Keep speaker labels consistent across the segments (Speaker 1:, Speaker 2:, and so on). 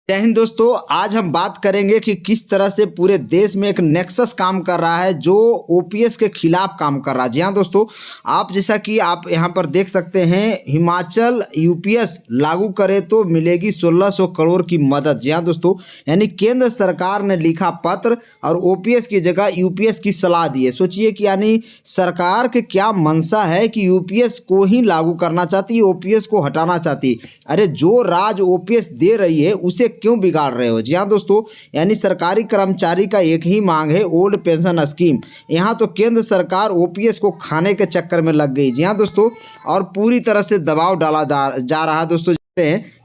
Speaker 1: जय हिंद दोस्तों। आज हम बात करेंगे कि किस तरह से पूरे देश में एक नेक्सस काम कर रहा है जो ओपीएस के खिलाफ काम कर रहा है। जी हाँ दोस्तों, आप जैसा कि आप यहाँ पर देख सकते हैं, हिमाचल यूपीएस लागू करे तो मिलेगी 1600 करोड़ की मदद। जी हाँ दोस्तों, यानी केंद्र सरकार ने लिखा पत्र और ओपीएस की जगह यूपीएस की सलाह दी है। सोचिए कि यानी सरकार के क्या मंशा है कि यूपीएस को ही लागू करना चाहती है, ओपीएस को हटाना चाहती है। अरे जो राज ओपीएस दे रही है उसे क्यों बिगाड़ रहे हो। जी हाँ दोस्तों, यानी सरकारी कर्मचारी का एक ही मांग है, ओल्ड पेंशन स्कीम। यहाँ तो केंद्र सरकार ओपीएस को खाने के चक्कर में लग गई। जी हाँ दोस्तों, और पूरी तरह से दबाव डाला जा रहा है। दोस्तों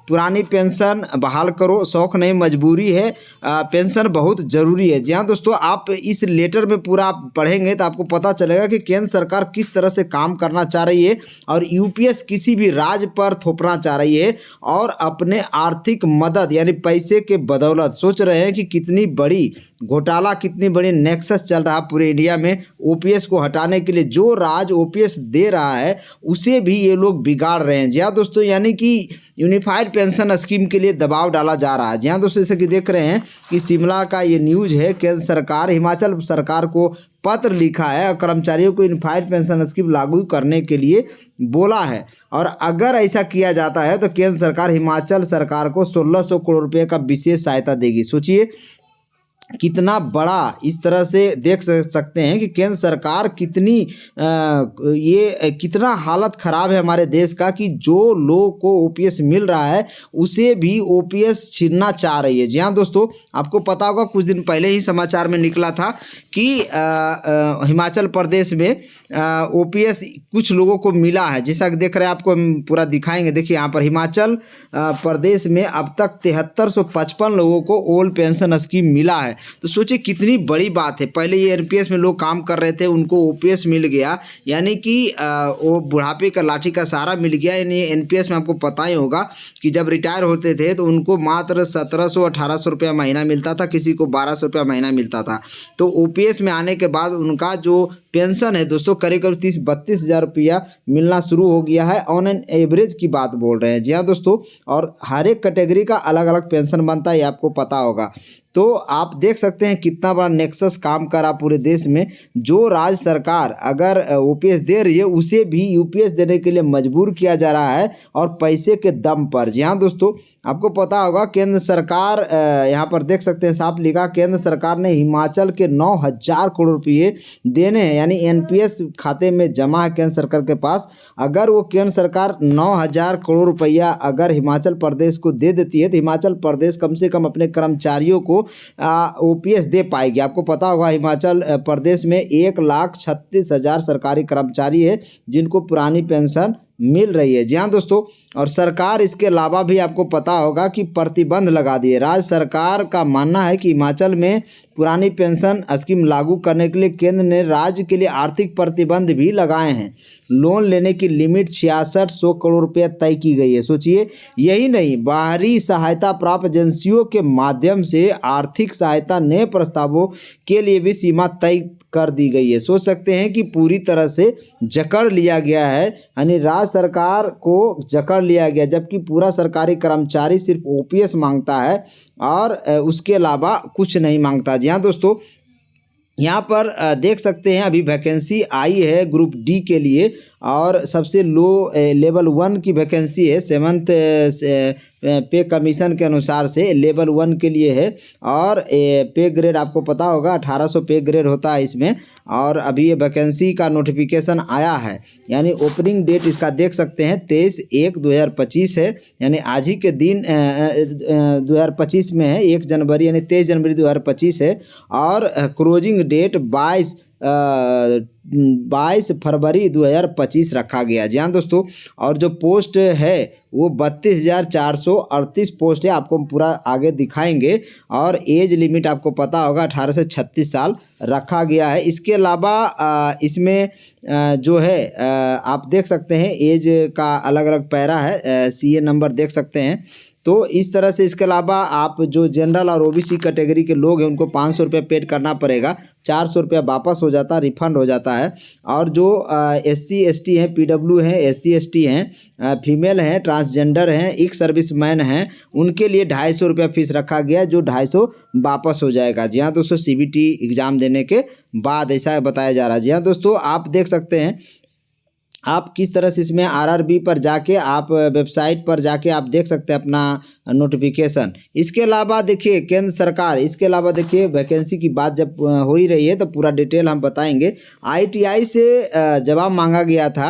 Speaker 1: पुरानी पेंशन बहाल करो, शौक नहीं मजबूरी है, पेंशन बहुत ज़रूरी है। जी हाँ दोस्तों, आप इस लेटर में पूरा आप पढ़ेंगे तो आपको पता चलेगा कि केंद्र सरकार किस तरह से काम करना चाह रही है और यूपीएस किसी भी राज्य पर थोपना चाह रही है और अपने आर्थिक मदद यानी पैसे के बदौलत सोच रहे हैं कि कितनी बड़ी घोटाला, कितनी बड़ी नेक्सस चल रहा पूरे इंडिया में ओपीएस को हटाने के लिए। जो राज ओपीएस दे रहा है उसे भी ये लोग बिगाड़ रहे हैं। जी हाँ दोस्तों, यानी कि यूनिफाइड पेंशन स्कीम के लिए दबाव डाला जा रहा है। जी हाँ दोस्तों, जैसे कि देख रहे हैं कि शिमला का ये न्यूज़ है, केंद्र सरकार हिमाचल सरकार को पत्र लिखा है और कर्मचारियों को यूनिफाइड पेंशन स्कीम लागू करने के लिए बोला है। और अगर ऐसा किया जाता है तो केंद्र सरकार हिमाचल सरकार को 1600 करोड़ रुपये का विशेष सहायता देगी। सोचिए कितना बड़ा, इस तरह से देख सकते हैं कि केंद्र सरकार कितनी कितना हालत ख़राब है हमारे देश का कि जो लोग को ओपीएस मिल रहा है उसे भी ओपीएस छीनना चाह रही है। जी हाँ दोस्तों, आपको पता होगा कुछ दिन पहले ही समाचार में निकला था कि हिमाचल प्रदेश में ओपीएस कुछ लोगों को मिला है। जैसा कि देख रहे हैं, आपको हम पूरा दिखाएंगे। देखिए यहाँ पर हिमाचल प्रदेश में अब तक 7355 लोगों को ओल्ड पेंशन स्कीम मिला है। तो सोचिए कितनी बड़ी बात है। पहले ये एनपीएस में लोग काम कर रहे थे, उनको ओपीएस मिल गया, यानी कि वो बुढ़ापे का लाठी का सहारा मिल गया। यानी एनपीएस में आपको पता ही होगा कि जब रिटायर होते थे तो उनको मात्र 1700-1800 रुपया महीना मिलता था, किसी को 1200 रुपया महीना मिलता था। तो ओपीएस में आने के बाद उनका जो पेंशन है दोस्तों करीब 30-32 हज़ार रुपया मिलना शुरू हो गया है। ऑन एन एवरेज की बात बोल रहे हैं। जी हाँ दोस्तों, और हर एक कैटेगरी का अलग अलग पेंशन बनता है, ये आपको पता होगा। तो आप देख सकते हैं कितना बड़ा नेक्सस काम करा पूरे देश में। जो राज्य सरकार अगर ओपीएस दे रही है उसे भी यूपीएस देने के लिए मजबूर किया जा रहा है और पैसे के दम पर। जी हाँ दोस्तों, आपको पता होगा केंद्र सरकार, यहाँ पर देख सकते हैं साफ लिखा, केंद्र सरकार ने हिमाचल के 9000 करोड़ रुपये देने हैं, यानी एनपीएस खाते में जमा है केंद्र सरकार के पास। अगर वो केंद्र सरकार 9000 करोड़ रुपया अगर हिमाचल प्रदेश को दे देती है तो हिमाचल प्रदेश कम से कम अपने कर्मचारियों को ओपीएस दे पाएगी। आपको पता होगा हिमाचल प्रदेश में 1,36,000 सरकारी कर्मचारी है जिनको पुरानी पेंशन मिल रही है। जी हाँ दोस्तों, और सरकार इसके अलावा भी आपको पता होगा कि प्रतिबंध लगा दिए। राज्य सरकार का मानना है कि हिमाचल में पुरानी पेंशन स्कीम लागू करने के लिए केंद्र ने राज्य के लिए आर्थिक प्रतिबंध भी लगाए हैं। लोन लेने की लिमिट 6600 करोड़ रुपये तय की गई है। सोचिए, यही नहीं, बाहरी सहायता प्राप्त एजेंसियों के माध्यम से आर्थिक सहायता नए प्रस्तावों के लिए भी सीमा तय कर दी गई है। सोच सकते हैं कि पूरी तरह से जकड़ लिया गया है, यानी राज्य सरकार को जकड़ लिया गया, जबकि पूरा सरकारी कर्मचारी सिर्फ ओपीएस मांगता है और उसके अलावा कुछ नहीं मांगता। जी हाँ दोस्तों, यहाँ पर देख सकते हैं अभी वैकेंसी आई है ग्रुप डी के लिए और सबसे लो लेवल 1 की वैकेंसी है। 7th पे कमीशन के अनुसार से लेवल 1 के लिए है और पे ग्रेड आपको पता होगा 1800 पे ग्रेड होता है इसमें। और अभी ये वैकेंसी का नोटिफिकेशन आया है, यानी ओपनिंग डेट इसका देख सकते हैं 23/1/2025 है, यानी आज ही के दिन 2025 में है, 1 जनवरी यानी 23 जनवरी 2025 है। और क्लोजिंग डेट 22 फरवरी 2025 रखा गया। जी हाँ दोस्तों, और जो पोस्ट है वो 32,438 पोस्ट है, आपको पूरा आगे दिखाएंगे। और एज लिमिट आपको पता होगा 18 से 36 साल रखा गया है। इसके अलावा इसमें जो है आप देख सकते हैं एज का अलग अलग पैरा है, सीए नंबर देख सकते हैं। तो इस तरह से इसके अलावा आप जो जनरल और ओबीसी कैटेगरी के लोग हैं उनको 500 रुपये पेड करना पड़ेगा, 400 रुपया वापस हो जाता है, रिफंड हो जाता है। और जो SC ST हैं, PW हैं, SC ST हैं, फीमेल हैं, ट्रांसजेंडर हैं, एक सर्विसमैन हैं, उनके लिए 250 रुपया फीस रखा गया, जो 250 वापस हो जाएगा। जी हाँ दोस्तों, CBT एग्ज़ाम देने के बाद ऐसा बताया जा रहा है। जी हाँ दोस्तों, आप देख सकते हैं आप किस तरह से इसमें RRB पर जाके आप वेबसाइट पर जाके आप देख सकते हैं अपना नोटिफिकेशन। इसके अलावा देखिए केंद्र सरकार, इसके अलावा देखिए वैकेंसी की बात जब हो ही रही है तो पूरा डिटेल हम बताएंगे। ITI से जवाब मांगा गया था,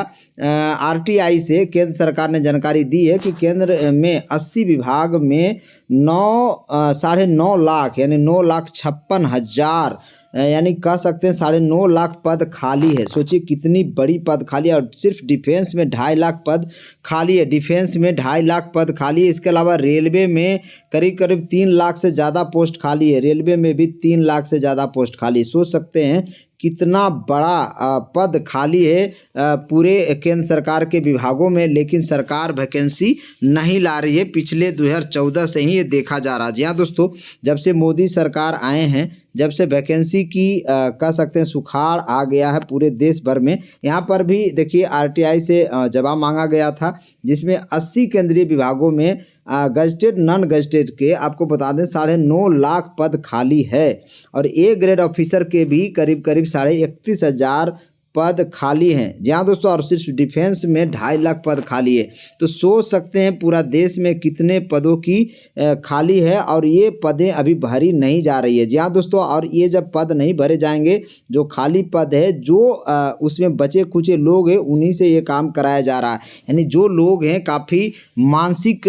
Speaker 1: RTI से केंद्र सरकार ने जानकारी दी है कि केंद्र में 80 विभाग में 9.5 लाख यानी 9,56,000 यानी कह सकते हैं 9.5 लाख पद खाली है। सोचिए कितनी बड़ी पद खाली है, और सिर्फ डिफेंस में 2.5 लाख पद खाली है। डिफेंस में 2.5 लाख पद खाली है। इसके अलावा रेलवे में करीब करीब 3 लाख से ज़्यादा पोस्ट खाली है। रेलवे में भी 3 लाख से ज़्यादा पोस्ट खाली है। सोच सकते हैं कितना बड़ा पद खाली है पूरे केंद्र सरकार के विभागों में, लेकिन सरकार वैकेंसी नहीं ला रही है। पिछले 2014 से ही ये देखा जा रहा है। जी हाँ दोस्तों, जब से मोदी सरकार आए हैं, जब से वैकेंसी की कह सकते हैं सुखाड़ आ गया है पूरे देश भर में। यहाँ पर भी देखिए RTI से जवाब मांगा गया था, जिसमें 80 केंद्रीय विभागों में गजटेड नॉन गजटेड के आपको बता दें 9.5 लाख पद खाली है, और A ग्रेड ऑफिसर के भी करीब करीब 31,500 पद खाली हैं। जी हाँ दोस्तों, और सिर्फ डिफेंस में 2.5 लाख पद खाली है। तो सोच सकते हैं पूरा देश में कितने पदों की खाली है, और ये पदें अभी भरी नहीं जा रही है। जी हाँ दोस्तों, और ये जब पद नहीं भरे जाएंगे, जो खाली पद है, जो उसमें बचे कुचे लोग हैं, उन्हीं से ये काम कराया जा रहा है। यानी जो लोग हैं काफ़ी मानसिक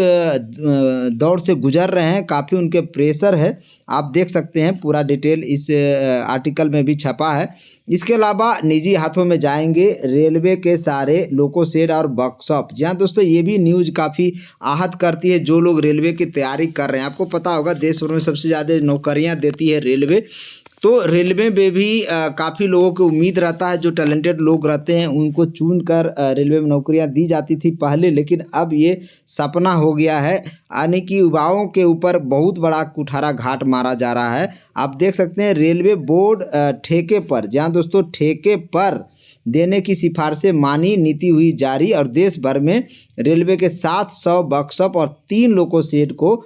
Speaker 1: दौर से गुजर रहे हैं, काफ़ी उनके प्रेशर है। आप देख सकते हैं पूरा डिटेल इस आर्टिकल में भी छपा है। इसके अलावा निजी हाथों में जाएंगे रेलवे के सारे लोको शेड और वर्कशॉप। जी हाँ दोस्तों, ये भी न्यूज़ काफ़ी आहत करती है। जो लोग रेलवे की तैयारी कर रहे हैं, आपको पता होगा देश भर में सबसे ज़्यादा नौकरियां देती है रेलवे, तो रेलवे में भी काफ़ी लोगों को उम्मीद रहता है, जो टैलेंटेड लोग रहते हैं उनको चुन कर रेलवे में नौकरियां दी जाती थी पहले, लेकिन अब ये सपना हो गया है। यानी कि युवाओं के ऊपर बहुत बड़ा कुठारा घाट मारा जा रहा है। आप देख सकते हैं रेलवे बोर्ड ठेके पर, जहाँ दोस्तों ठेके पर देने की सिफारिशें मानी, नीति हुई जारी, और देश भर में रेलवे के 700 वर्कशॉप और 3 लोको शेड को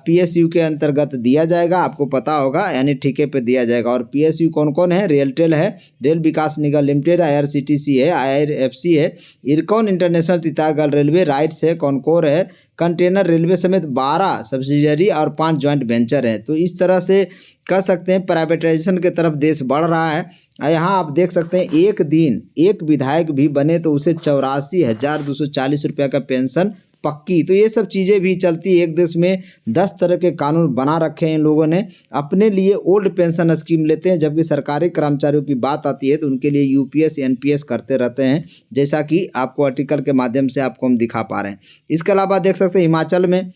Speaker 1: PSU के अंतर्गत दिया जाएगा। आपको पता होगा, यानी ठेके पे दिया जाएगा। और PSU कौन कौन है? रेलटेल है, रेल विकास निगम लिमिटेड, IRCTC है, IRFC है, इरकॉन इंटरनेशनल, तितागढ़ रेलवे, राइट्स है, कॉनकोर है, कंटेनर रेलवे समेत 12 सब्सिडियरी और 5 जॉइंट वेंचर हैं। तो इस तरह से कह सकते हैं प्राइवेटाइजेशन की तरफ देश बढ़ रहा है। यहाँ आप देख सकते हैं एक दिन एक विधायक भी बने तो उसे 84,240 रुपये का पेंशन पक्की। तो ये सब चीज़ें भी चलती है। एक देश में 10 तरह के कानून बना रखे हैं इन लोगों ने। अपने लिए ओल्ड पेंशन स्कीम लेते हैं, जबकि सरकारी कर्मचारियों की बात आती है तो उनके लिए UPS NPS करते रहते हैं, जैसा कि आपको आर्टिकल के माध्यम से आपको हम दिखा पा रहे हैं। इसके अलावा देख सकते हैं हिमाचल में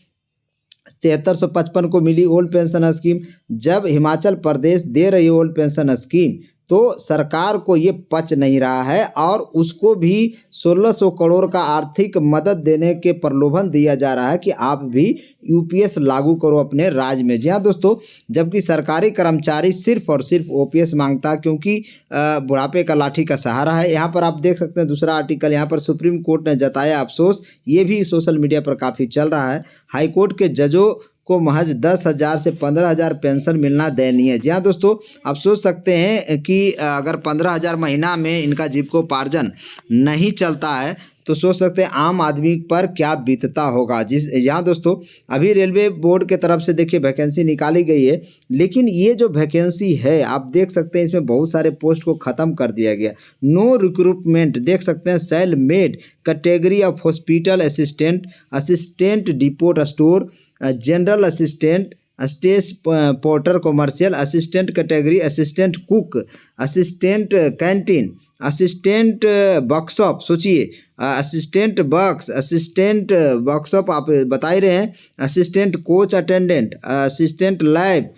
Speaker 1: 7355 को मिली ओल्ड पेंशन स्कीम। जब हिमाचल प्रदेश दे रही है ओल्ड पेंशन स्कीम, तो सरकार को ये पच नहीं रहा है, और उसको भी 1600 करोड़ का आर्थिक मदद देने के प्रलोभन दिया जा रहा है कि आप भी UPS लागू करो अपने राज्य में। जी हाँ दोस्तों, जबकि सरकारी कर्मचारी सिर्फ और सिर्फ OPS मांगता है, क्योंकि बुढ़ापे का लाठी का सहारा है। यहाँ पर आप देख सकते हैं दूसरा आर्टिकल, यहाँ पर सुप्रीम कोर्ट ने जताया अफसोस। ये भी सोशल मीडिया पर काफ़ी चल रहा है। हाईकोर्ट के जजों को महज 10,000 से 15,000 पेंशन मिलना दयनीय है। जी हाँ दोस्तों, आप सोच सकते हैं कि अगर 15,000 महीना में इनका जीविकोपार्जन नहीं चलता है, तो सोच सकते हैं आम आदमी पर क्या बीतता होगा। यहाँ दोस्तों अभी रेलवे बोर्ड के तरफ से देखिए वैकेंसी निकाली गई है, लेकिन ये जो वैकेंसी है आप देख सकते हैं इसमें बहुत सारे पोस्ट को ख़त्म कर दिया गया। नो रिक्रूटमेंट देख सकते हैं, cell made category of hospital assistant, assistant depot store, general assistant, stage porter commercial, assistant category, assistant cook, assistant canteen, assistant workshop. सोचिए असिस्टेंट बक्स, असिस्टेंट वर्कशॉप आप बता ही रहे हैं, assistant coach attendant, assistant lab,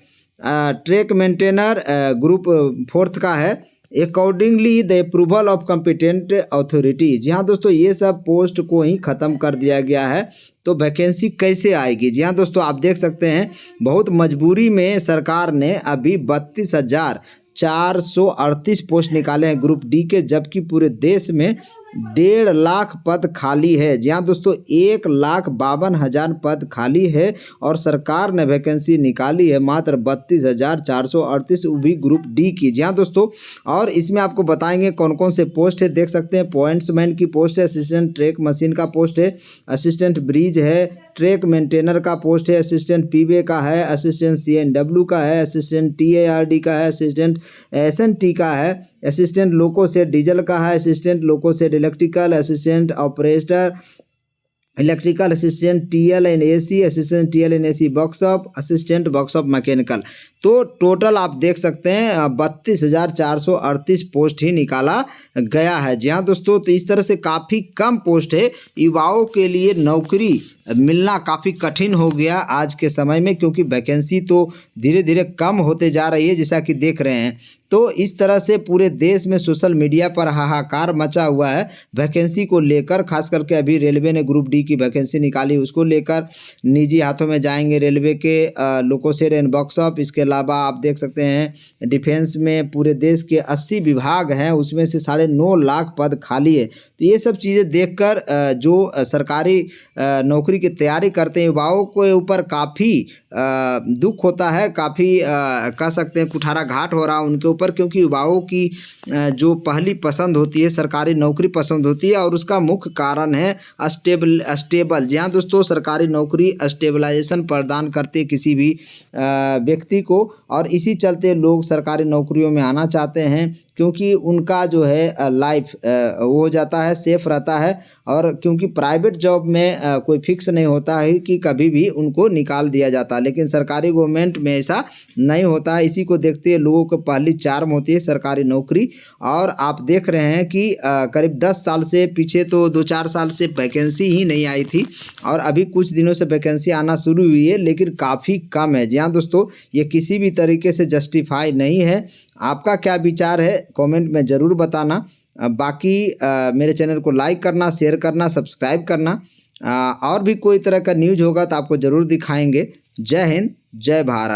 Speaker 1: track maintainer group 4th का है, accordingly the approval of competent authority. जी हाँ दोस्तों, ये सब पोस्ट को ही ख़त्म कर दिया गया है। तो वैकेंसी कैसे आएगी? जी हाँ दोस्तों, आप देख सकते हैं बहुत मजबूरी में सरकार ने अभी 32,438 पोस्ट निकाले हैं ग्रुप डी के, जबकि पूरे देश में 1.5 लाख पद खाली है। जी हाँ दोस्तों, 1,52,000 पद खाली है और सरकार ने वैकेंसी निकाली है मात्र 32,438, वो भी ग्रुप डी की। जी हाँ दोस्तों, और इसमें आपको बताएंगे कौन कौन से पोस्ट है। देख सकते हैं पॉइंट्समैन की पोस्ट है, असिस्टेंट ट्रैक मशीन का पोस्ट है, असिस्टेंट ब्रिज है, ट्रैक मेंटेनर का पोस्ट है, असिस्टेंट पीवे का है, असिस्टेंट सीएनडब्ल्यू का है, असिस्टेंट टीएआरडी का है, असिस्टेंट एसएनटी का है, असिस्टेंट लोको से डीजल का है, असिस्टेंट लोको से electrical, assistant operator electrical, assistant TLNAC, assistant TLNAC workshop, assistant workshop mechanical. तो टोटल आप देख सकते हैं 32,438 पोस्ट ही निकाला गया है। जी हाँ दोस्तों, तो इस तरह से काफ़ी कम पोस्ट है। युवाओं के लिए नौकरी मिलना काफ़ी कठिन हो गया आज के समय में, क्योंकि वैकेंसी तो धीरे धीरे कम होते जा रही है जैसा कि देख रहे हैं। तो इस तरह से पूरे देश में सोशल मीडिया पर हाहाकार मचा हुआ है वैकेंसी को लेकर। खास करके अभी रेलवे ने ग्रुप डी की वैकेंसी निकाली, उसको लेकर निजी हाथों में जाएंगे रेलवे के लोकोसेड एंड वर्कशॉप। इसके अलावा आप देख सकते हैं डिफेंस में पूरे देश के 80 विभाग हैं, उसमें से 9.5 लाख पद खाली है। तो ये सब चीज़ें देखकर जो सरकारी नौकरी की तैयारी करते हैं युवाओं के ऊपर काफ़ी दुख होता है, काफ़ी कह सकते हैं कुठारा घाट हो रहा है उनके ऊपर, क्योंकि युवाओं की जो पहली पसंद होती है सरकारी नौकरी पसंद होती है, और उसका मुख्य कारण है स्टेबल। जी हाँ दोस्तों, सरकारी नौकरी स्टेबलाइजेशन प्रदान करती है किसी भी व्यक्ति को, और इसी चलते लोग सरकारी नौकरियों में आना चाहते हैं, क्योंकि उनका जो है लाइफ वो हो जाता है, सेफ रहता है। और क्योंकि प्राइवेट जॉब में कोई फिक्स नहीं होता है कि कभी भी उनको निकाल दिया जाता है, लेकिन सरकारी गवर्नमेंट में ऐसा नहीं होता है। इसी को देखते हुए लोगों को पहली चार्म होती है सरकारी नौकरी। और आप देख रहे हैं कि करीब 10 साल से पीछे तो 2-4 साल से वैकेंसी ही नहीं आई थी, और अभी कुछ दिनों से वैकेंसी आना शुरू हुई है, लेकिन काफ़ी कम है। जी हाँ दोस्तों, ये किसी भी तरीके से जस्टिफाई नहीं है। आपका क्या विचार है कमेंट में ज़रूर बताना। बाकी मेरे चैनल को लाइक करना, शेयर करना, सब्सक्राइब करना। और भी कोई तरह का न्यूज़ होगा तो आपको ज़रूर दिखाएंगे। जय हिंद, जय भारत।